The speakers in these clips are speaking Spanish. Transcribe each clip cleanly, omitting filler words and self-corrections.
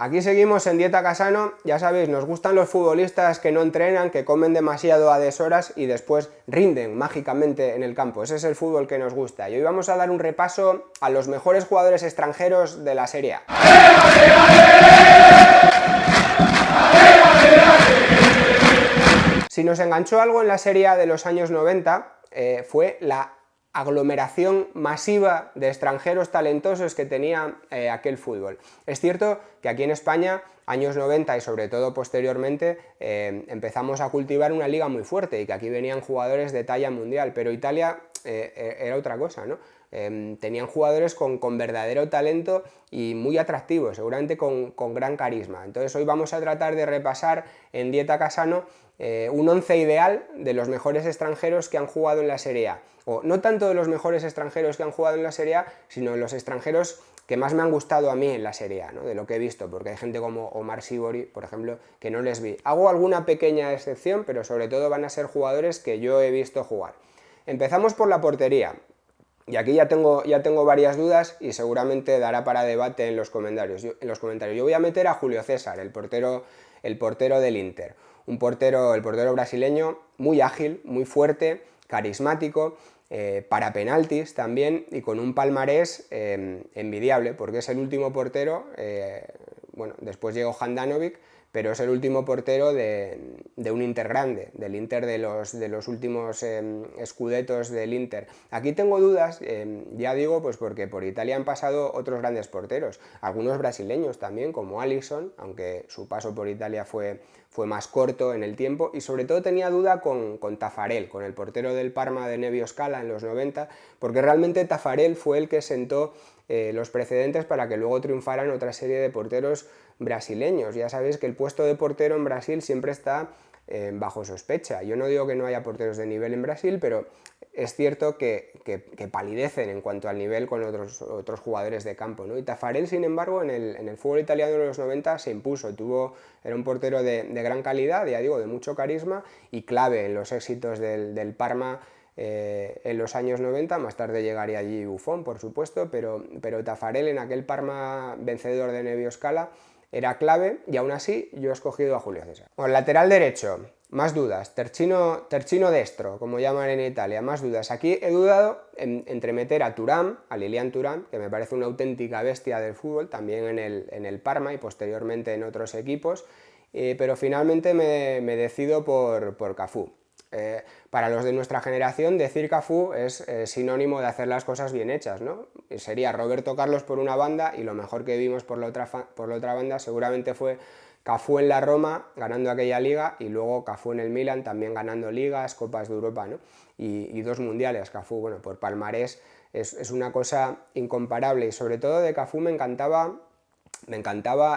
Aquí seguimos en Dieta Casano, ya sabéis, nos gustan los futbolistas que no entrenan, que comen demasiado a deshoras y después rinden mágicamente en el campo. Ese es el fútbol que nos gusta. Y hoy vamos a dar un repaso a los mejores jugadores extranjeros de la Serie A. Si nos enganchó algo en la Serie A de los años 90, fue la aglomeración masiva de extranjeros talentosos que tenía aquel fútbol. Es cierto que aquí en España, años 90 y sobre todo posteriormente, empezamos a cultivar una liga muy fuerte y que aquí venían jugadores de talla mundial, pero Italia era otra cosa, ¿no? Tenían jugadores con verdadero talento y muy atractivos, seguramente con gran carisma. Entonces hoy vamos a tratar de repasar en Dieta Casano un once ideal de los mejores extranjeros que han jugado en la Serie A. O no tanto de los mejores extranjeros que han jugado en la Serie A, sino de los extranjeros que más me han gustado a mí en la Serie A, ¿no? De lo que he visto, porque hay gente como Omar Sivori, por ejemplo, que no les vi. Hago alguna pequeña excepción, pero sobre todo van a ser jugadores que yo he visto jugar. Empezamos por la portería. Y aquí ya tengo varias dudas y seguramente dará para debate en los comentarios. Yo voy a meter a Julio César, el portero del Inter. El portero brasileño, muy ágil, muy fuerte, carismático, para penaltis también y con un palmarés envidiable, porque es el último portero, bueno, después llegó Handanovic, pero es el último portero de un Inter grande, del Inter de los últimos Scudettos del Inter. Aquí tengo dudas, ya digo, pues porque por Italia han pasado otros grandes porteros, algunos brasileños también, como Alisson, aunque su paso por Italia fue más corto en el tiempo, y sobre todo tenía duda con Taffarel, con el portero del Parma de Nevio Scala en los 90, porque realmente Taffarel fue el que sentó los precedentes para que luego triunfaran otra serie de porteros brasileños. Ya sabéis que el puesto de portero en Brasil siempre está bajo sospecha. Yo no digo que no haya porteros de nivel en Brasil, pero es cierto que palidecen en cuanto al nivel con otros jugadores de campo, ¿no? Y Taffarel, sin embargo, en el fútbol italiano de los 90 se impuso, era un portero de gran calidad, ya digo, de mucho carisma y clave en los éxitos del Parma en los años 90, más tarde llegaría allí Buffon, por supuesto, pero Taffarel en aquel Parma vencedor de Nevio Scala era clave y aún así yo he escogido a Julio César. Bueno, lateral derecho, más dudas, tercino destro, como llaman en Italia, más dudas. Aquí he dudado entre meter a Thuram, a Lilian Thuram, que me parece una auténtica bestia del fútbol, también en el Parma y posteriormente en otros equipos, pero finalmente me decido por Cafú. Para los de nuestra generación, decir Cafú es sinónimo de hacer las cosas bien hechas, ¿no? Sería Roberto Carlos por una banda y lo mejor que vimos por la otra banda seguramente fue Cafú en la Roma ganando aquella liga y luego Cafú en el Milan también ganando ligas, copas de Europa, ¿no? Y dos mundiales. Cafú, bueno, por palmarés es una cosa incomparable y sobre todo de Cafú me encantaba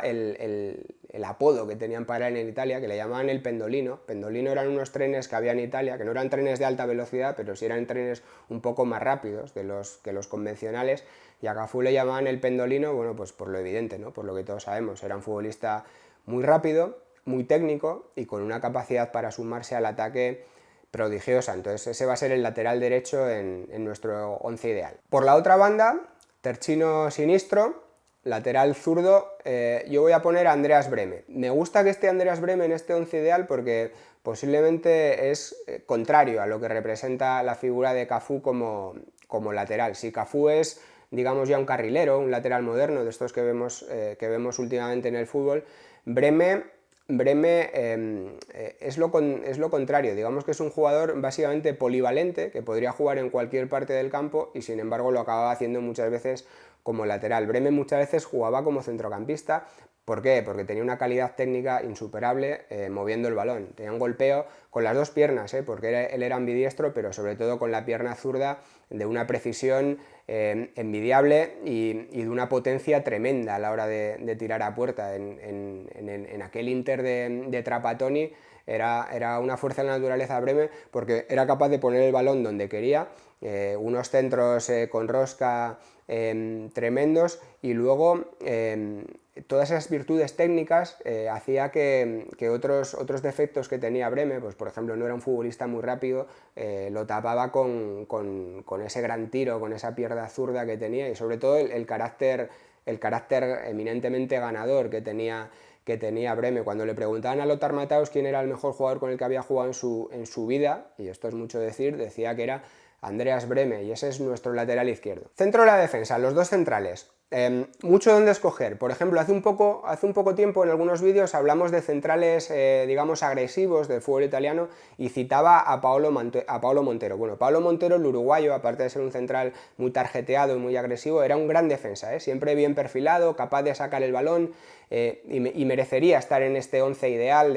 el apodo que tenían para él en Italia, que le llamaban el pendolino. Pendolino eran unos trenes que había en Italia, que no eran trenes de alta velocidad, pero sí eran trenes un poco más rápidos que los convencionales, y a Cafú le llamaban el pendolino, bueno, pues por lo evidente, ¿no? Por lo que todos sabemos, era un futbolista muy rápido, muy técnico y con una capacidad para sumarse al ataque prodigiosa. Entonces ese va a ser el lateral derecho en nuestro once ideal. Por la otra banda, Tercino Sinistro, lateral zurdo, yo voy a poner a Andreas Brehme. Me gusta que esté Andreas Brehme en este once ideal porque posiblemente es contrario a lo que representa la figura de Cafú como lateral. Si Cafú es, digamos, ya un carrilero, un lateral moderno de estos que vemos últimamente en el fútbol, Brehme es lo contrario, digamos que es un jugador básicamente polivalente, que podría jugar en cualquier parte del campo y sin embargo lo acababa haciendo muchas veces como lateral. Brehme muchas veces jugaba como centrocampista. ¿Por qué? Porque tenía una calidad técnica insuperable moviendo el balón. Tenía un golpeo con las dos piernas, porque él era ambidiestro, pero sobre todo con la pierna zurda de una precisión envidiable y de una potencia tremenda a la hora de tirar a puerta. En aquel Inter de Trapattoni era una fuerza de la naturaleza Brehme porque era capaz de poner el balón donde quería, unos centros con rosca tremendos y luego todas esas virtudes técnicas hacía que otros defectos que tenía Brehme, pues por ejemplo no era un futbolista muy rápido, lo tapaba con ese gran tiro, con esa pierna zurda que tenía y sobre todo el carácter el carácter eminentemente ganador que tenía Breme. Cuando le preguntaban a Lothar Matthäus quién era el mejor jugador con el que había jugado en su vida, y esto es mucho decir, decía que era Andreas Breme, y ese es nuestro lateral izquierdo. Centro de la defensa, los dos centrales. Mucho donde escoger. Por ejemplo, hace un poco tiempo en algunos vídeos hablamos de centrales, digamos, agresivos del fútbol italiano y citaba a Paolo Montero. Bueno, Paolo Montero, el uruguayo, aparte de ser un central muy tarjeteado y muy agresivo, era un gran defensa, siempre bien perfilado, capaz de sacar el balón y merecería estar en este 11 ideal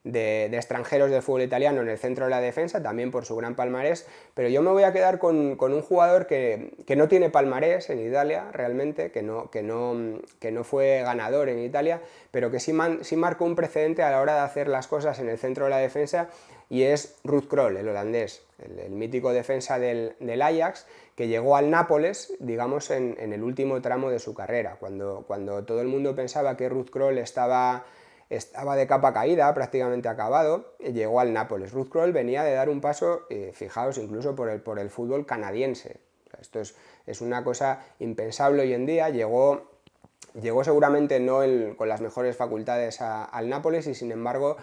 de extranjeros del fútbol italiano en el centro de la defensa, también por su gran palmarés, pero yo me voy a quedar con un jugador que no tiene palmarés en Italia realmente, que no fue ganador en Italia, pero que sí marcó un precedente a la hora de hacer las cosas en el centro de la defensa, y es Ruud Krol, el holandés, el mítico defensa del Ajax, que llegó al Nápoles, digamos, en el último tramo de su carrera, cuando todo el mundo pensaba que Ruud Krol estaba de capa caída, prácticamente acabado, llegó al Nápoles. Ruud Krol venía de dar un paso, fijaos, incluso por el fútbol canadiense. O sea, esto es una cosa impensable hoy en día. Llegó seguramente no con las mejores facultades al Nápoles y sin embargo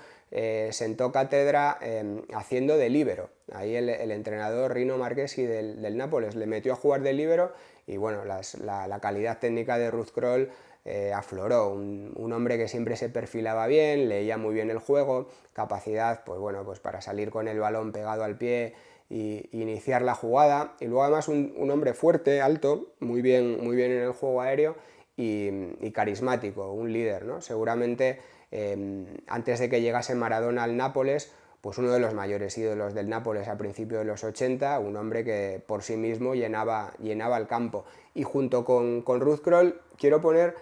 sentó cátedra haciendo de líbero. Ahí el entrenador Rino Marchesi del Nápoles le metió a jugar de líbero y bueno, la calidad técnica de Ruud Krol afloró, un hombre que siempre se perfilaba bien, leía muy bien el juego, capacidad pues bueno, pues para salir con el balón pegado al pie y iniciar la jugada, y luego además un hombre fuerte, alto, muy bien en el juego aéreo y carismático, un líder, ¿no? Seguramente antes de que llegase Maradona al Nápoles, pues uno de los mayores ídolos del Nápoles a principios de los 80, un hombre que por sí mismo llenaba el campo. Y junto con Ruud Krol quiero poner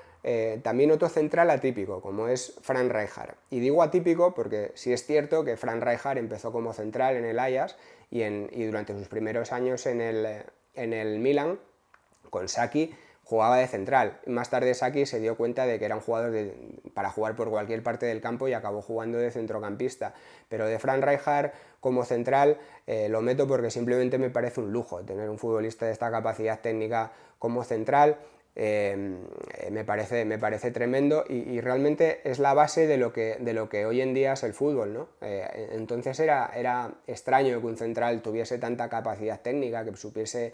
también otro central atípico, como es Frank Rijkaard. Y digo atípico porque sí es cierto que Frank Rijkaard empezó como central en el Ajax y durante sus primeros años en el Milan, con Sacchi, jugaba de central. Más tarde Sacchi se dio cuenta de que era un jugador para jugar por cualquier parte del campo y acabó jugando de centrocampista. Pero de Frank Rijkaard como central lo meto porque simplemente me parece un lujo tener un futbolista de esta capacidad técnica como central. Me parece tremendo y realmente es la base de lo que hoy en día es el fútbol, ¿no? Entonces era extraño que un central tuviese tanta capacidad técnica, que supiese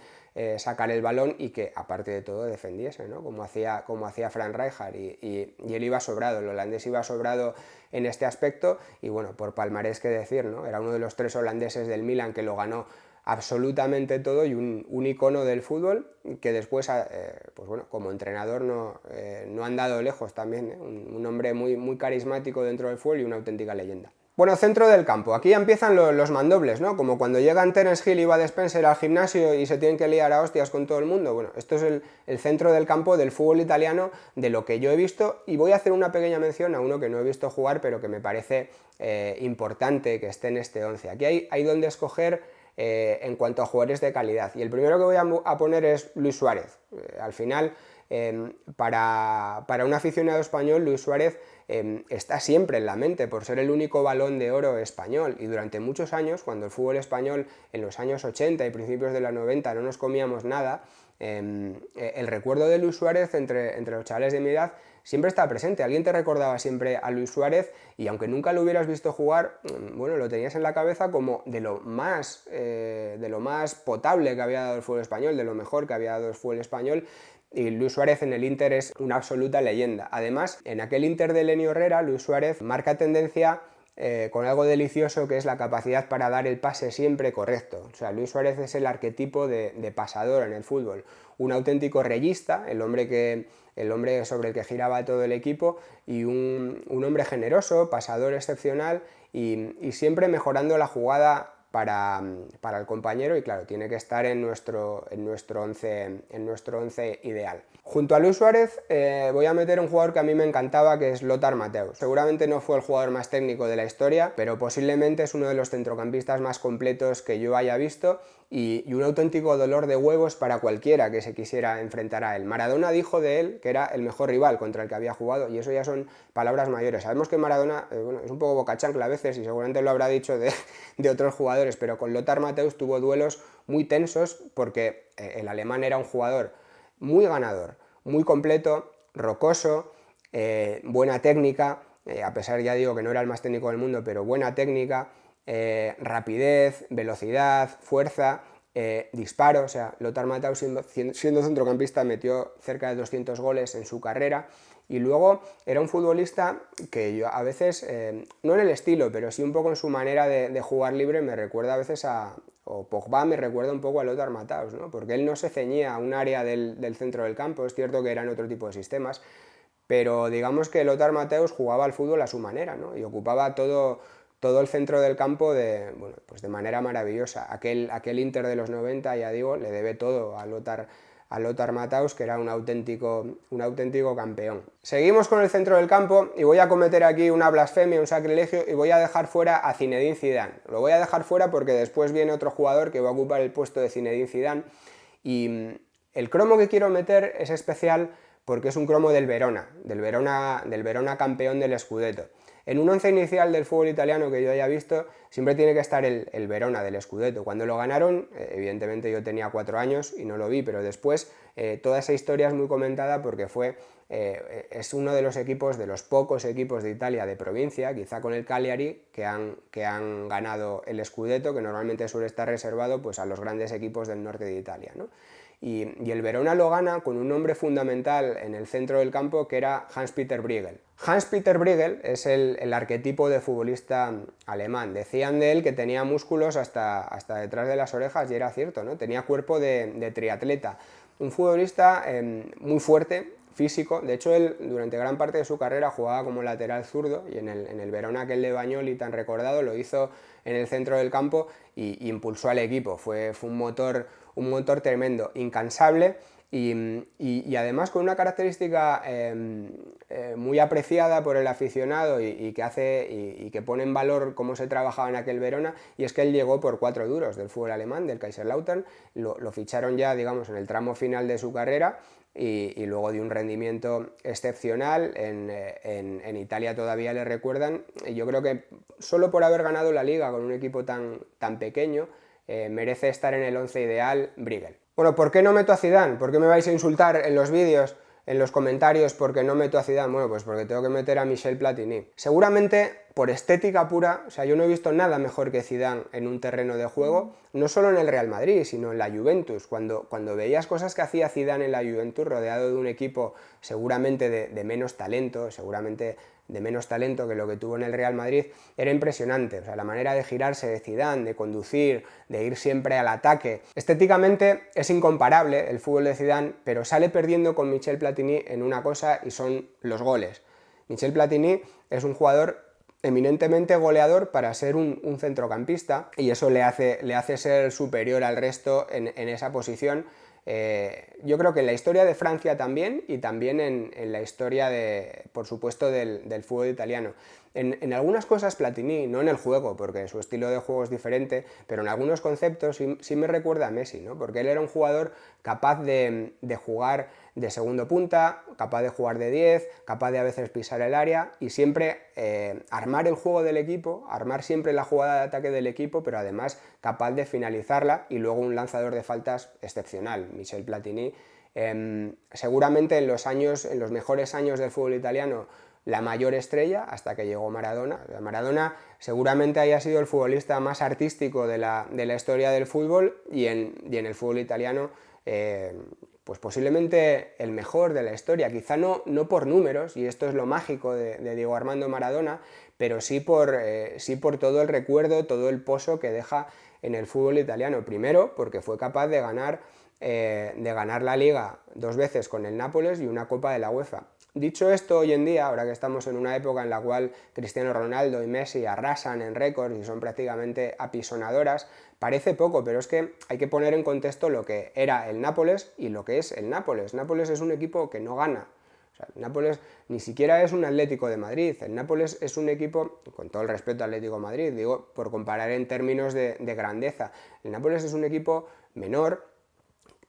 sacar el balón y que aparte de todo defendiese, ¿no? Como hacía Frank Rijkaard y él iba sobrado, el holandés iba sobrado en este aspecto y bueno, por palmarés que decir, ¿no? Era uno de los 3 holandeses del Milan que lo ganó absolutamente todo y un icono del fútbol que después, pues bueno, como entrenador no ha andado lejos también, un hombre muy carismático dentro del fútbol y una auténtica leyenda. Bueno, centro del campo, aquí ya empiezan los mandobles, ¿no? Como cuando llegan Terence Hill y Bud Spencer al gimnasio y se tienen que liar a hostias con todo el mundo. Bueno, esto es el centro del campo del fútbol italiano, de lo que yo he visto, y voy a hacer una pequeña mención a uno que no he visto jugar, pero que me parece importante que esté en este 11. Aquí hay donde escoger en cuanto a jugadores de calidad, y el primero que voy a poner es Luis Suárez. Al final, para un aficionado español, Luis Suárez está siempre en la mente por ser el único Balón de Oro español, y durante muchos años, cuando el fútbol español en los años 80 y principios de los 90 no nos comíamos nada, el recuerdo de Luis Suárez entre los chavales de mi edad siempre estaba presente. Alguien te recordaba siempre a Luis Suárez y aunque nunca lo hubieras visto jugar, bueno, lo tenías en la cabeza como de lo más potable que había dado el fútbol español, de lo mejor que había dado el fútbol español. Y Luis Suárez en el Inter es una absoluta leyenda. Además, en aquel Inter de Lenny Herrera, Luis Suárez marca tendencia con algo delicioso, que es la capacidad para dar el pase siempre correcto. O sea, Luis Suárez es el arquetipo de pasador en el fútbol, un auténtico reyista, el hombre sobre el que giraba todo el equipo, y un hombre generoso, pasador excepcional y siempre mejorando la jugada para el compañero, y claro, tiene que estar en nuestro once ideal. Junto a Luis Suárez voy a meter un jugador que a mí me encantaba, que es Lothar Matthäus. Seguramente no fue el jugador más técnico de la historia, pero posiblemente es uno de los centrocampistas más completos que yo haya visto y un auténtico dolor de huevos para cualquiera que se quisiera enfrentar a él. Maradona dijo de él que era el mejor rival contra el que había jugado, y eso ya son palabras mayores. Sabemos que Maradona bueno, es un poco bocachancla a veces y seguramente lo habrá dicho de otros jugadores, pero con Lothar Matthäus tuvo duelos muy tensos porque el alemán era un jugador muy ganador, muy completo, rocoso, buena técnica, a pesar, ya digo, que no era el más técnico del mundo, pero buena técnica, rapidez, velocidad, fuerza, disparo. O sea, Lothar Matthaus siendo centrocampista metió cerca de 200 goles en su carrera, y luego era un futbolista que yo a veces, no en el estilo, pero sí un poco en su manera de jugar libre, me recuerda a veces o Pogba me recuerda un poco a Lothar Matthaus, ¿no? Porque él no se ceñía a un área del centro del campo. Es cierto que eran otro tipo de sistemas, pero digamos que Lothar Matthaus jugaba al fútbol a su manera, ¿no? Y ocupaba todo el centro del campo bueno, pues de manera maravillosa. Aquel Inter de los 90, ya digo, le debe todo a Lothar Matthaus, que era un auténtico campeón. Seguimos con el centro del campo, y voy a cometer aquí una blasfemia, un sacrilegio, y voy a dejar fuera a Zinedine Zidane. Lo voy a dejar fuera porque después viene otro jugador que va a ocupar el puesto de Zinedine Zidane, y el cromo que quiero meter es especial porque es un cromo del Verona campeón del Scudetto. En un once inicial del fútbol italiano que yo haya visto, siempre tiene que estar el Verona del Scudetto. Cuando lo ganaron, evidentemente yo tenía 4 años y no lo vi, pero después toda esa historia es muy comentada porque es uno de los pocos equipos de Italia de provincia, quizá con el Cagliari, que han ganado el Scudetto, que normalmente suele estar reservado pues, a los grandes equipos del norte de Italia, ¿no? Y el Verona lo gana con un hombre fundamental en el centro del campo, que era Hans-Peter Briegel. Hans-Peter Briegel es el arquetipo de futbolista alemán. Decían de él que tenía músculos hasta detrás de las orejas, y era cierto, ¿no? Tenía cuerpo de triatleta. Un futbolista muy fuerte, físico. De hecho, él durante gran parte de su carrera jugaba como lateral zurdo, y en el Verona aquel de Bagnoli tan recordado lo hizo en el centro del campo y impulsó al equipo. Fue un motor tremendo, incansable, y además con una característica muy apreciada por el aficionado y que pone en valor cómo se trabajaba en aquel Verona, y es que él llegó por 4 duros del fútbol alemán, del Kaiserslautern. Lo ficharon ya, digamos, en el tramo final de su carrera, y luego de un rendimiento excepcional. En Italia todavía le recuerdan, y yo creo que solo por haber ganado la Liga con un equipo tan pequeño, merece estar en el 11 ideal Briegel. Bueno, ¿por qué no meto a Zidane? ¿Por qué me vais a insultar en los vídeos, en los comentarios, porque no meto a Zidane? Bueno, pues porque tengo que meter a Michel Platini. Seguramente por estética pura, o sea, yo no he visto nada mejor que Zidane en un terreno de juego, no solo en el Real Madrid, sino en la Juventus. Cuando veías cosas que hacía Zidane en la Juventus, rodeado de un equipo seguramente de menos talento, que lo que tuvo en el Real Madrid, era impresionante. O sea, la manera de girarse de Zidane, de conducir, de ir siempre al ataque. Estéticamente es incomparable el fútbol de Zidane, pero sale perdiendo con Michel Platini en una cosa, y son los goles. Michel Platini es un jugador eminentemente goleador para ser un centrocampista, y eso le hace ser superior al resto en esa posición. Yo creo que en la historia de Francia también, y también en la historia, por supuesto, del fútbol italiano. En algunas cosas Platini, no en el juego, porque su estilo de juego es diferente, pero en algunos conceptos sí me recuerda a Messi, ¿no? Porque él era un jugador capaz de jugar de segundo punta, capaz de jugar de 10, capaz de a veces pisar el área, y siempre armar el juego del equipo, armar siempre la jugada de ataque del equipo, pero además capaz de finalizarla, y luego un lanzador de faltas excepcional. Michel Platini, seguramente en los mejores años del fútbol italiano, la mayor estrella, hasta que llegó Maradona. Maradona seguramente haya sido el futbolista más artístico de la historia del fútbol, y en el fútbol italiano pues posiblemente el mejor de la historia, quizá no por números, y esto es lo mágico de Diego Armando Maradona, pero sí por todo el recuerdo, todo el pozo que deja en el fútbol italiano. Primero, porque fue capaz de ganar la Liga 2 veces con el Nápoles y una Copa de la UEFA. Dicho esto, hoy en día, ahora que estamos en una época en la cual Cristiano Ronaldo y Messi arrasan en récords y son prácticamente apisonadoras, parece poco, pero es que hay que poner en contexto lo que era el Nápoles y lo que es el Nápoles. Nápoles es un equipo que no gana. O sea, el Nápoles ni siquiera es un Atlético de Madrid. El Nápoles es un equipo, con todo el respeto al Atlético de Madrid, digo, por comparar en términos de grandeza, el Nápoles es un equipo menor,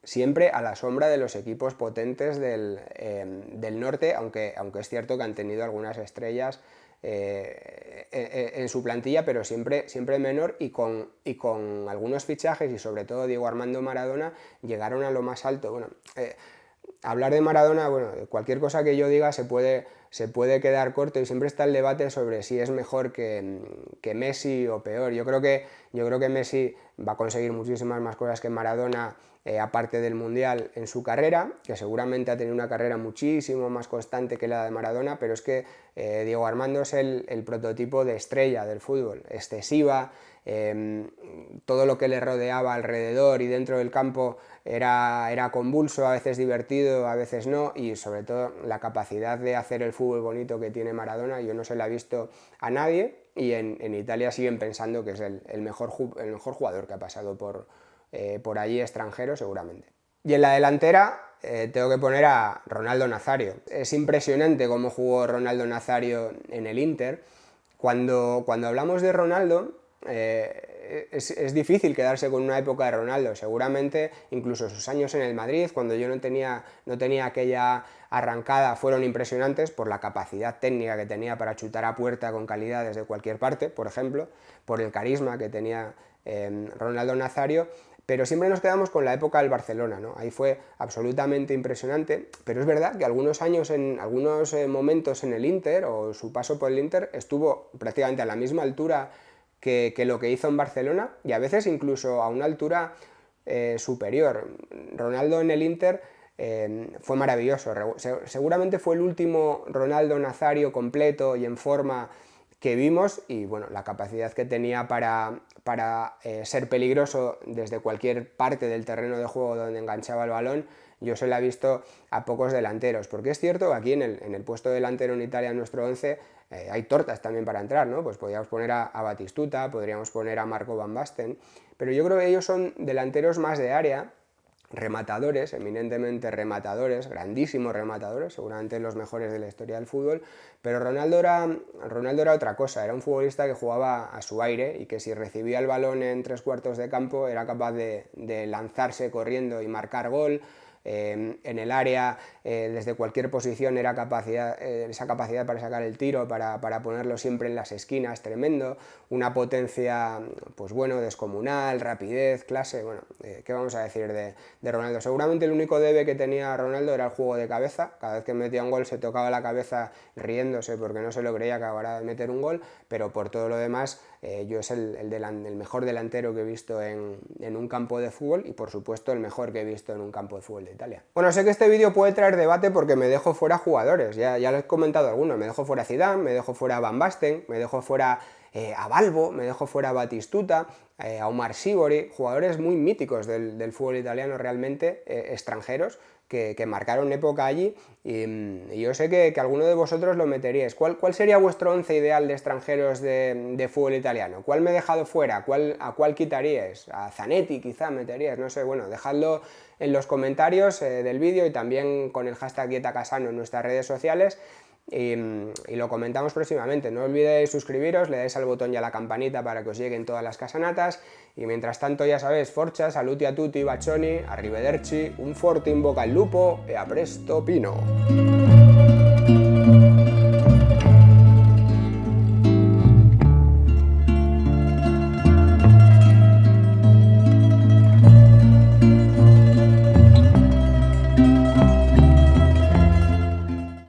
siempre a la sombra de los equipos potentes del norte, aunque es cierto que han tenido algunas estrellas en su plantilla, pero siempre menor, y con algunos fichajes, y sobre todo Diego Armando Maradona, llegaron a lo más alto. Bueno, hablar de Maradona, bueno, cualquier cosa que yo diga se puede quedar corto y siempre está el debate sobre si es mejor que Messi o peor. Yo creo que Messi va a conseguir muchísimas más cosas que Maradona, aparte del Mundial, en su carrera, que seguramente ha tenido una carrera muchísimo más constante que la de Maradona, pero es que Diego Armando es el prototipo de estrella del fútbol, excesiva, todo lo que le rodeaba alrededor y dentro del campo era convulso, a veces divertido, a veces no, y sobre todo la capacidad de hacer el fútbol bonito que tiene Maradona, yo no se la he visto a nadie, y en Italia siguen pensando que es el mejor jugador que ha pasado por allí, extranjero seguramente. Y en la delantera tengo que poner a Ronaldo Nazario. Es impresionante cómo jugó Ronaldo Nazario en el Inter. Cuando hablamos de Ronaldo, es difícil quedarse con una época de Ronaldo. Seguramente incluso sus años en el Madrid, cuando yo no tenía aquella arrancada, fueron impresionantes por la capacidad técnica que tenía para chutar a puerta con calidad desde cualquier parte, por ejemplo, por el carisma que tenía Ronaldo Nazario, pero siempre nos quedamos con la época del Barcelona, ¿no? Ahí fue absolutamente impresionante, pero es verdad que algunos momentos en el Inter, o su paso por el Inter, estuvo prácticamente a la misma altura que lo que hizo en Barcelona, y a veces incluso a una altura superior. Ronaldo en el Inter fue maravilloso, seguramente fue el último Ronaldo Nazario completo y en forma que vimos, y bueno, la capacidad que tenía para ser peligroso desde cualquier parte del terreno de juego donde enganchaba el balón, yo se la he visto a pocos delanteros, porque es cierto que aquí en el puesto delantero en Italia, en nuestro 11, hay tortas también para entrar, ¿no? Pues podríamos poner a Batistuta, podríamos poner a Marco Van Basten, pero yo creo que ellos son delanteros más de área, rematadores, eminentemente rematadores, grandísimos rematadores, seguramente los mejores de la historia del fútbol, pero Ronaldo era otra cosa, era un futbolista que jugaba a su aire y que si recibía el balón en 3/4 de campo era capaz de lanzarse corriendo y marcar gol. En el área, desde cualquier posición, esa capacidad para sacar el tiro, para ponerlo siempre en las esquinas, tremendo, una potencia, pues bueno, descomunal, rapidez, clase, bueno, ¿qué vamos a decir de Ronaldo? Seguramente el único debe que tenía Ronaldo era el juego de cabeza, cada vez que metía un gol se tocaba la cabeza riéndose porque no se lo creía que acabara de meter un gol, pero por todo lo demás, yo es el mejor delantero que he visto en un campo de fútbol, y por supuesto el mejor que he visto en un campo de fútbol de Italia. Bueno, sé que este vídeo puede traer debate porque me dejo fuera jugadores, ya les he comentado algunos, me dejo fuera a Zidane, me dejo fuera a Van Basten, me dejo fuera a Balbo, me dejo fuera a Batistuta, a Omar Sívori, jugadores muy míticos del fútbol italiano realmente, extranjeros, que marcaron época allí, y yo sé que alguno de vosotros lo meteríais. ¿Cuál sería vuestro once ideal de extranjeros de fútbol italiano? ¿Cuál me he dejado fuera? ¿A cuál quitaríais? ¿A Zanetti quizá meteríais? No sé, bueno, dejadlo en los comentarios del vídeo y también con el hashtag DietaCasano en nuestras redes sociales, y lo comentamos próximamente. No olvidéis suscribiros, le dais al botón y a la campanita para que os lleguen todas las casanatas, y mientras tanto ya sabéis, forza, saluti a tutti, bacioni, arrivederci, un forte in bocca al lupo e a presto Pino.